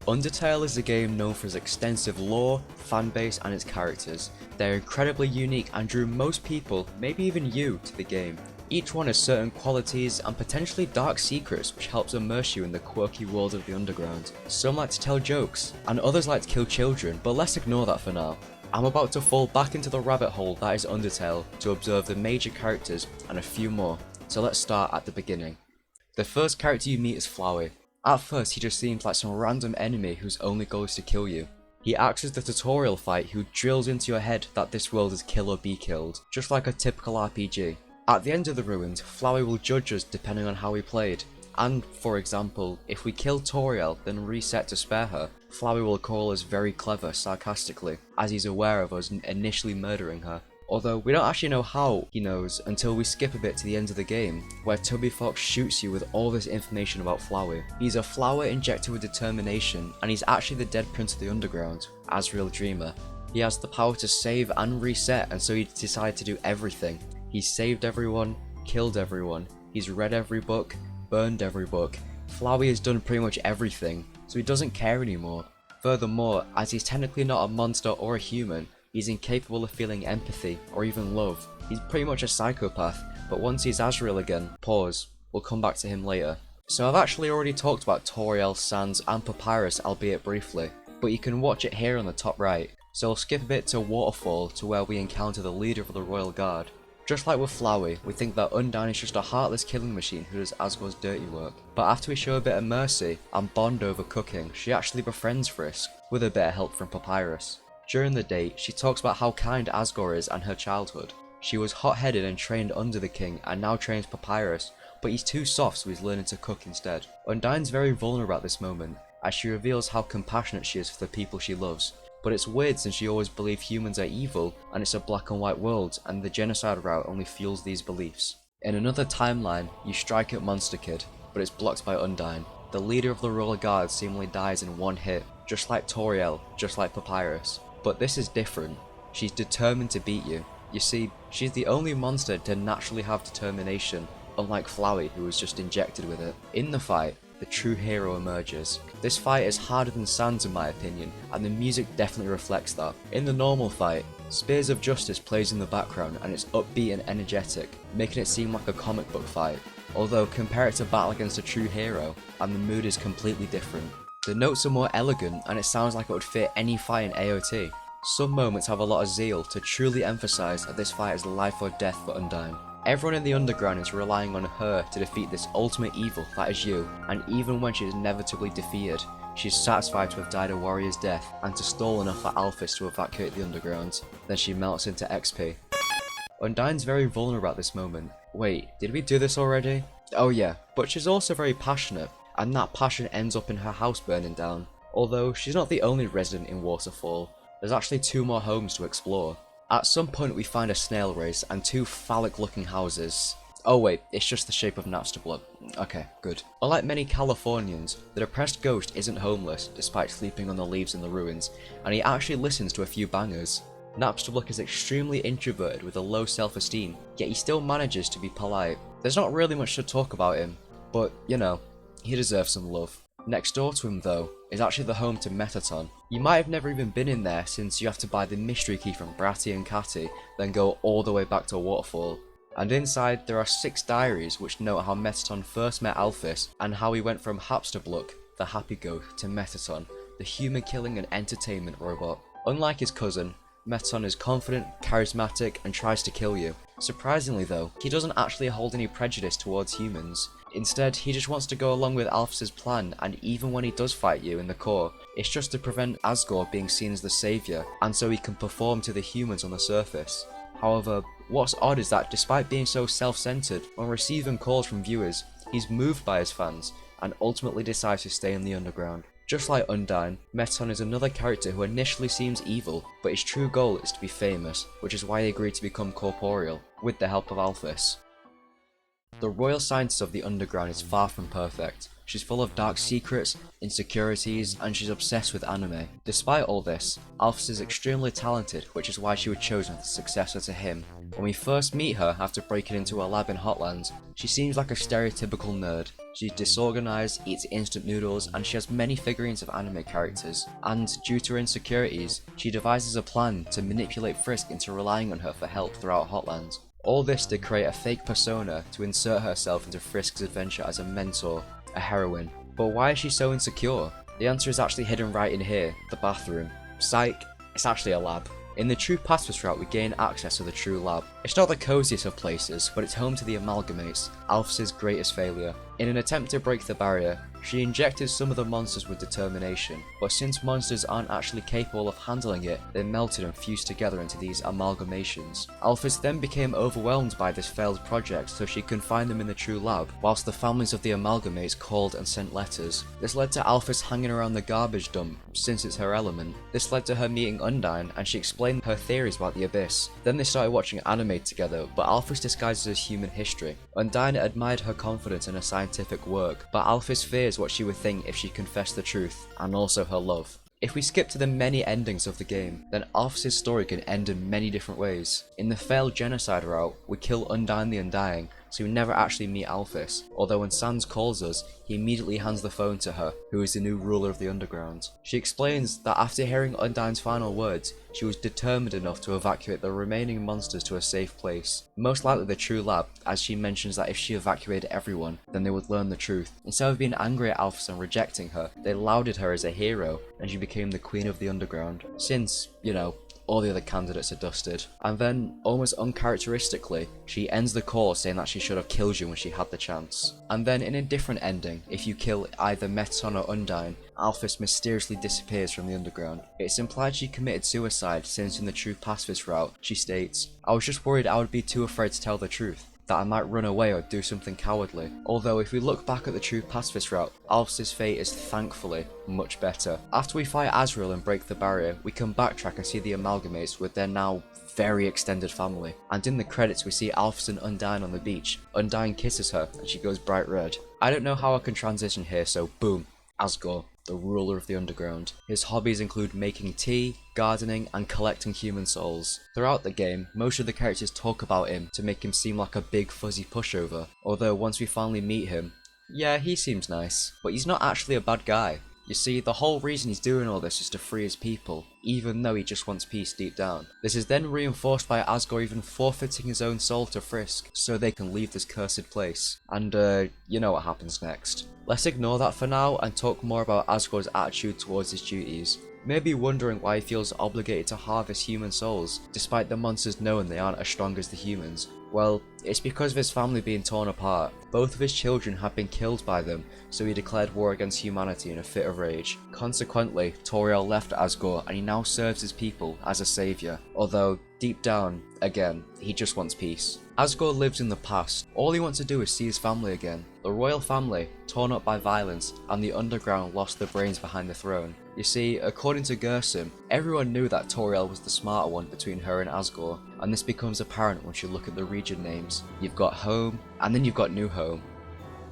Undertale is a game known for its extensive lore, fanbase and its characters. They're incredibly unique and drew most people, maybe even you, to the game. Each one has certain qualities and potentially dark secrets which helps immerse you in the quirky world of the underground. Some like to tell jokes, and others like to kill children, but let's ignore that for now. I'm about to fall back into the rabbit hole that is Undertale to observe the major characters and a few more, so let's start at the beginning. The first character you meet is Flowey. At first he just seems like some random enemy whose only goal is to kill you. He acts as the tutorial fight who drills into your head that this world is kill or be killed, just like a typical RPG. At the end of the ruins, Flowey will judge us depending on how we played, and for example, if we kill Toriel then reset to spare her, Flowey will call us very clever sarcastically, as he's aware of us initially murdering her. Although we don't actually know how he knows until we skip a bit to the end of the game, where Toby Fox shoots you with all this information about Flowey. He's a flower injected with determination, and he's actually the dead prince of the underground, Asriel Dreamer. He has the power to save and reset, and so he decided to do everything. He's saved everyone, killed everyone, he's read every book, burned every book. Flowey has done pretty much everything, so he doesn't care anymore. Furthermore, as he's technically not a monster or a human, he's incapable of feeling empathy or even love. He's pretty much a psychopath, but once he's Asriel again, pause, we'll come back to him later. So I've actually already talked about Toriel, Sans and Papyrus, albeit briefly, but you can watch it here on the top right. So we'll skip a bit to Waterfall to where we encounter the leader of the Royal Guard. Just like with Flowey, we think that Undyne is just a heartless killing machine who does Asgore's dirty work. But after we show a bit of mercy and bond over cooking, she actually befriends Frisk, with a bit of help from Papyrus. During the date, she talks about how kind Asgore is and her childhood. She was hot-headed and trained under the king and now trains Papyrus, but he's too soft so he's learning to cook instead. Undyne's very vulnerable at this moment, as she reveals how compassionate she is for the people she loves. But it's weird since she always believed humans are evil and it's a black and white world, and the genocide route only fuels these beliefs. In another timeline, you strike at Monster Kid, but it's blocked by Undyne. The leader of the Royal Guard seemingly dies in one hit, just like Toriel, just like Papyrus. But this is different. She's determined to beat you. You see, she's the only monster to naturally have determination, unlike Flowey who was just injected with it. In the fight, the true hero emerges. This fight is harder than Sans in my opinion, and the music definitely reflects that. In the normal fight, Spears of Justice plays in the background and it's upbeat and energetic, making it seem like a comic book fight. Although compare it to battle against a true hero, and the mood is completely different. The notes are more elegant and it sounds like it would fit any fight in AOT. Some moments have a lot of zeal to truly emphasize that this fight is life or death for Undyne. Everyone in the underground is relying on her to defeat this ultimate evil that is you, and even when she is inevitably defeated, she is satisfied to have died a warrior's death and to stall enough for Alphys to evacuate the underground. Then she melts into XP. Undyne's very vulnerable at this moment. Wait, did we do this already? Oh yeah, but she's also very passionate, and that passion ends up in her house burning down. Although she's not the only resident in Waterfall, there's actually 2 more homes to explore. At some point we find a snail race and 2 phallic looking houses. Oh wait, it's just the shape of Napstablook. Okay, good. Unlike many Californians, the depressed ghost isn't homeless despite sleeping on the leaves in the ruins, and he actually listens to a few bangers. Napstablook is extremely introverted with a low self-esteem, yet he still manages to be polite. There's not really much to talk about him, but you know, he deserves some love. Next door to him though, is actually the home to Mettaton. You might have never even been in there since you have to buy the mystery key from Bratty and Catty, then go all the way back to Waterfall. And inside there are 6 diaries which note how Mettaton first met Alphys, and how he went from Napstablook, the happy ghost, to Mettaton, the human killing and entertainment robot. Unlike his cousin, Mettaton is confident, charismatic, and tries to kill you. Surprisingly though, he doesn't actually hold any prejudice towards humans. Instead, he just wants to go along with Alphys' plan, and even when he does fight you in the core, it's just to prevent Asgore being seen as the saviour, and so he can perform to the humans on the surface. However, what's odd is that despite being so self-centered, when receiving calls from viewers, he's moved by his fans, and ultimately decides to stay in the underground. Just like Undyne, Mettaton is another character who initially seems evil, but his true goal is to be famous, which is why he agreed to become corporeal, with the help of Alphys. The royal scientist of the underground is far from perfect. She's full of dark secrets, insecurities, and she's obsessed with anime. Despite all this, Alphys is extremely talented, which is why she was chosen as the successor to him. When we first meet her after breaking into a lab in Hotlands, she seems like a stereotypical nerd. She's disorganized, eats instant noodles, and she has many figurines of anime characters. And due to her insecurities, she devises a plan to manipulate Frisk into relying on her for help throughout Hotlands. All this to create a fake persona to insert herself into Frisk's adventure as a mentor, a heroine. But why is she so insecure? The answer is actually hidden right in here, the bathroom. Psych, it's actually a lab. In the True Pacifists route, we gain access to the True Lab. It's not the coziest of places, but it's home to the Amalgamates, Alphys' greatest failure. In an attempt to break the barrier, she injected some of the monsters with determination, but since monsters aren't actually capable of handling it, they melted and fused together into these amalgamations. Alphys then became overwhelmed by this failed project, so she confined them in the True Lab, whilst the families of the Amalgamates called and sent letters. This led to Alphys hanging around the garbage dump, since it's her element. This led to her meeting Undyne, and she explained her theories about the Abyss. Then they started watching anime together, but Alphys disguised as human history. Undyne admired her confidence in her scientific work, but Alphys fears what she would think if she confessed the truth, and also her love. If we skip to the many endings of the game, then Alphys' story can end in many different ways. In the failed genocide route, we kill Undyne the Undying, so we never actually meet Alphys, although when Sans calls us, he immediately hands the phone to her, who is the new ruler of the underground. She explains that after hearing Undyne's final words, she was determined enough to evacuate the remaining monsters to a safe place, most likely the True Lab, as she mentions that if she evacuated everyone, then they would learn the truth. Instead of being angry at Alphys and rejecting her, they lauded her as a hero, and she became the queen of the underground, since, you know, all the other candidates are dusted. And then, almost uncharacteristically, she ends the call saying that she should have killed you when she had the chance. And then in a different ending, if you kill either Mettaton or Undyne, Alphys mysteriously disappears from the underground. It's implied she committed suicide since in the True Pacifist route, she states, "I was just worried I would be too afraid to tell the truth, that I might run away or do something cowardly." Although if we look back at the True Pacifist route, Alphys' fate is thankfully much better. After we fight Asriel and break the barrier, we can backtrack and see the Amalgamates with their now very extended family. And in the credits we see Alphys and Undyne on the beach. Undyne kisses her and she goes bright red. I don't know how I can transition here, so boom, Asgore, the ruler of the underground. His hobbies include making tea, gardening, and collecting human souls. Throughout the game, most of the characters talk about him to make him seem like a big fuzzy pushover, although once we finally meet him, yeah, he seems nice, but he's not actually a bad guy. You see, the whole reason he's doing all this is to free his people, even though he just wants peace deep down. This is then reinforced by Asgore even forfeiting his own soul to Frisk, so they can leave this cursed place. And you know what happens next. Let's ignore that for now and talk more about Asgore's attitude towards his duties. Maybe wondering why he feels obligated to harvest human souls, despite the monsters knowing they aren't as strong as the humans. Well, it's because of his family being torn apart. Both of his children have been killed by them, so he declared war against humanity in a fit of rage. Consequently, Toriel left Asgore and he now serves his people as a saviour, although deep down, again, he just wants peace. Asgore lives in the past. All he wants to do is see his family again. The royal family, torn up by violence, and the underground lost the brains behind the throne. You see, according to Gersim, everyone knew that Toriel was the smarter one between her and Asgore, and this becomes apparent once you look at the region names. You've got Home, and then you've got New Home.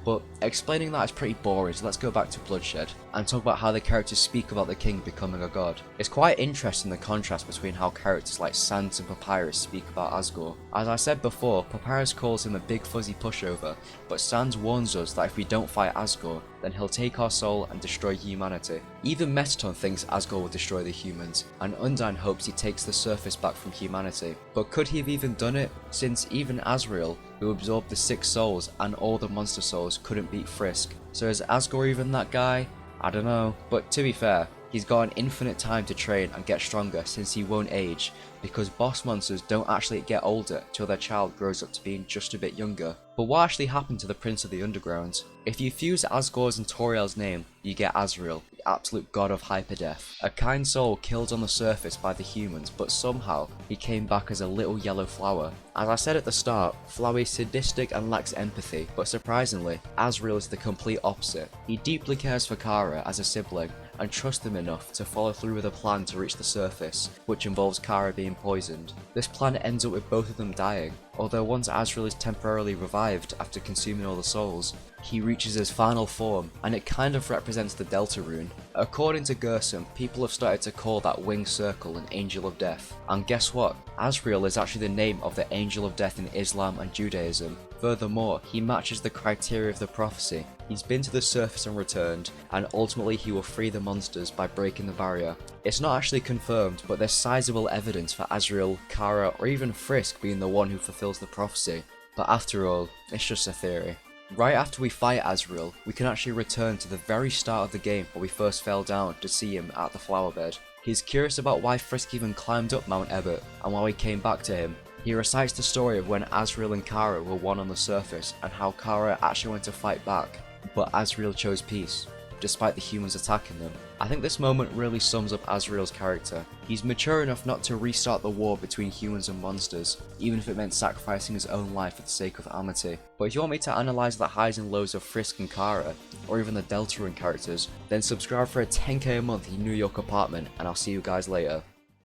But explaining that is pretty boring, so let's go back to Bloodshed and talk about how the characters speak about the king becoming a god. It's quite interesting the contrast between how characters like Sans and Papyrus speak about Asgore. As I said before, Papyrus calls him a big fuzzy pushover, but Sans warns us that if we don't fight Asgore, then he'll take our soul and destroy humanity. Even Mettaton thinks Asgore will destroy the humans, and Undyne hopes he takes the surface back from humanity. But could he have even done it, since even Asriel, who absorbed the 6 souls and all the monster souls, couldn't beat Frisk? So is Asgore even that guy? I don't know. But to be fair, he's got an infinite time to train and get stronger since he won't age, because boss monsters don't actually get older till their child grows up to being just a bit younger. But what actually happened to the Prince of the Underground? If you fuse Asgore's and Toriel's name, you get Asriel, the absolute god of hyperdeath. A kind soul killed on the surface by the humans, but somehow he came back as a little yellow flower. As I said at the start, Flowey is sadistic and lacks empathy, but surprisingly, Asriel is the complete opposite. He deeply cares for Kara as a sibling, and trusts them enough to follow through with a plan to reach the surface, which involves Kara being poisoned. This plan ends up with both of them dying, although once Asriel is temporarily revived after consuming all the souls, he reaches his final form, and it kind of represents the Delta rune. According to Gerson, people have started to call that winged circle an Angel of Death. And guess what? Asriel is actually the name of the Angel of Death in Islam and Judaism. Furthermore, he matches the criteria of the prophecy. He's been to the surface and returned, and ultimately he will free the monsters by breaking the barrier. It's not actually confirmed, but there's sizable evidence for Asriel, Kara, or even Frisk being the one who fulfills the prophecy. But after all, it's just a theory. Right after we fight Asriel, we can actually return to the very start of the game where we first fell down to see him at the flower bed. He's curious about why Frisk even climbed up Mount Ebert and why we came back to him. He recites the story of when Asriel and Kara were one on the surface and how Kara actually went to fight back, but Asriel chose peace, despite the humans attacking them. I think this moment really sums up Asriel's character. He's mature enough not to restart the war between humans and monsters, even if it meant sacrificing his own life for the sake of amity. But if you want me to analyse the highs and lows of Frisk and Kara, or even the Deltarune characters, then subscribe for a 10k a month in New York apartment, and I'll see you guys later.